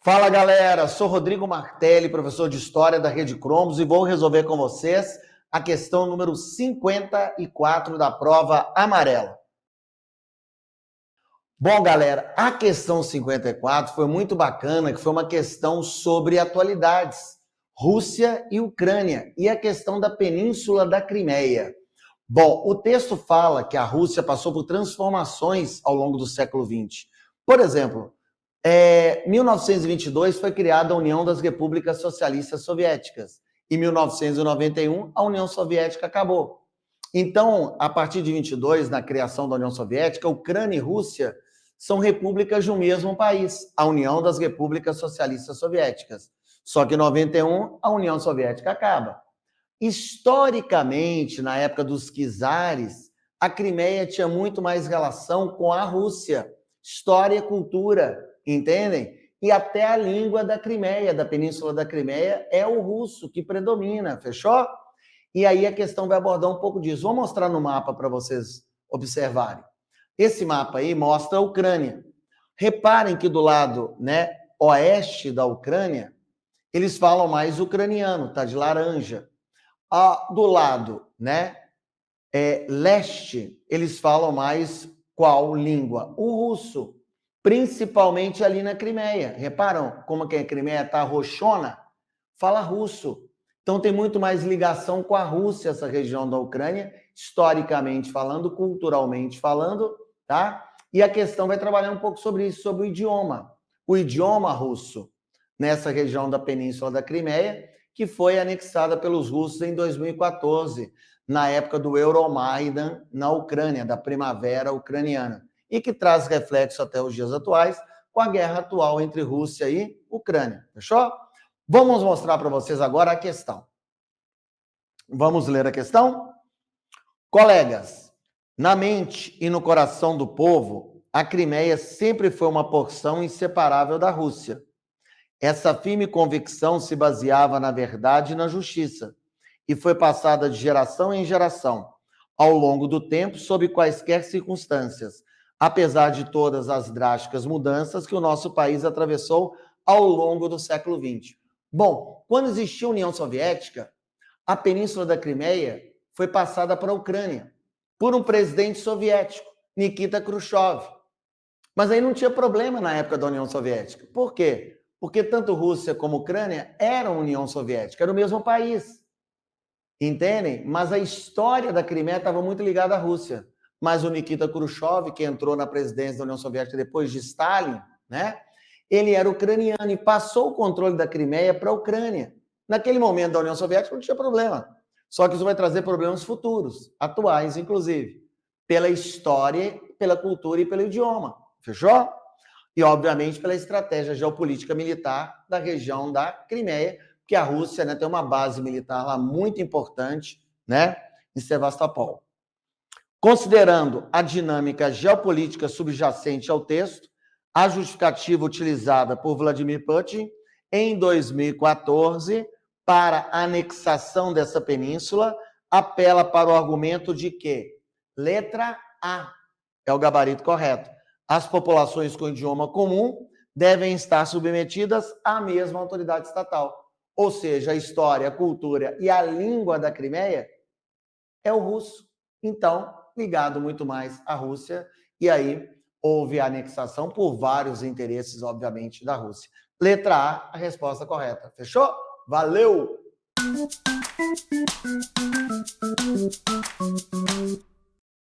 Fala galera, sou Rodrigo Martelli, professor de História da Rede Cromos e vou resolver com vocês a questão número 54 da prova amarela. Bom galera, a questão 54 foi muito bacana, que foi uma questão sobre atualidades, Rússia e Ucrânia e a questão da Península da Crimeia. Bom, o texto fala que a Rússia passou por transformações ao longo do século XX. Por exemplo, em 1922 foi criada a União das Repúblicas Socialistas Soviéticas. Em 1991, a União Soviética acabou. Então, a partir de 22, na criação da União Soviética, Ucrânia e Rússia são repúblicas de um mesmo país, a União das Repúblicas Socialistas Soviéticas. Só que em 91, a União Soviética acaba. Historicamente, na época dos czares, a Crimeia tinha muito mais relação com a Rússia. História e cultura, entendem? E até a língua da Crimeia, da Península da Crimeia, é o russo que predomina, fechou? E aí a questão vai abordar um pouco disso. Vou mostrar no mapa para vocês observarem. Esse mapa aí mostra a Ucrânia. Reparem que do lado, oeste da Ucrânia, eles falam mais ucraniano, tá de laranja. Do lado, leste, eles falam mais qual língua? O russo, principalmente ali na Crimeia. Reparam como que a Crimeia está roxona? Fala russo. Então tem muito mais ligação com a Rússia, essa região da Ucrânia, historicamente falando, culturalmente falando, tá? E a questão vai trabalhar um pouco sobre isso, sobre o idioma russo, nessa região da Península da Crimeia, que foi anexada pelos russos em 2014, na época do Euromaidan na Ucrânia, da primavera ucraniana, e que traz reflexo até os dias atuais, com a guerra atual entre Rússia e Ucrânia. Fechou? Vamos mostrar para vocês agora a questão. Vamos ler a questão? Colegas, na mente e no coração do povo, a Crimeia sempre foi uma porção inseparável da Rússia. Essa firme convicção se baseava na verdade e na justiça, e foi passada de geração em geração, ao longo do tempo, sob quaisquer circunstâncias, apesar de todas as drásticas mudanças que o nosso país atravessou ao longo do século XX. Bom, quando existiu a União Soviética, a Península da Crimeia foi passada para a Ucrânia, por um presidente soviético, Nikita Khrushchev. Mas aí não tinha problema na época da União Soviética. Por quê? Porque tanto Rússia como Ucrânia eram União Soviética, era o mesmo país. Entendem? Mas a história da Crimeia estava muito ligada à Rússia. Mas o Nikita Khrushchev, que entrou na presidência da União Soviética depois de Stalin, ele era ucraniano e passou o controle da Crimeia para a Ucrânia. Naquele momento da União Soviética não tinha problema. Só que isso vai trazer problemas futuros, atuais, inclusive, pela história, pela cultura e pelo idioma. Fechou? E, obviamente, pela estratégia geopolítica militar da região da Crimeia, que a Rússia tem uma base militar lá muito importante, em Sevastopol. Considerando a dinâmica geopolítica subjacente ao texto, a justificativa utilizada por Vladimir Putin em 2014 para a anexação dessa península apela para o argumento de que, letra A, é o gabarito correto, as populações com idioma comum devem estar submetidas à mesma autoridade estatal. Ou seja, a história, a cultura e a língua da Crimeia é o russo. Então, ligado muito mais à Rússia, e aí houve a anexação por vários interesses, obviamente, da Rússia. Letra A, a resposta correta. Fechou? Valeu!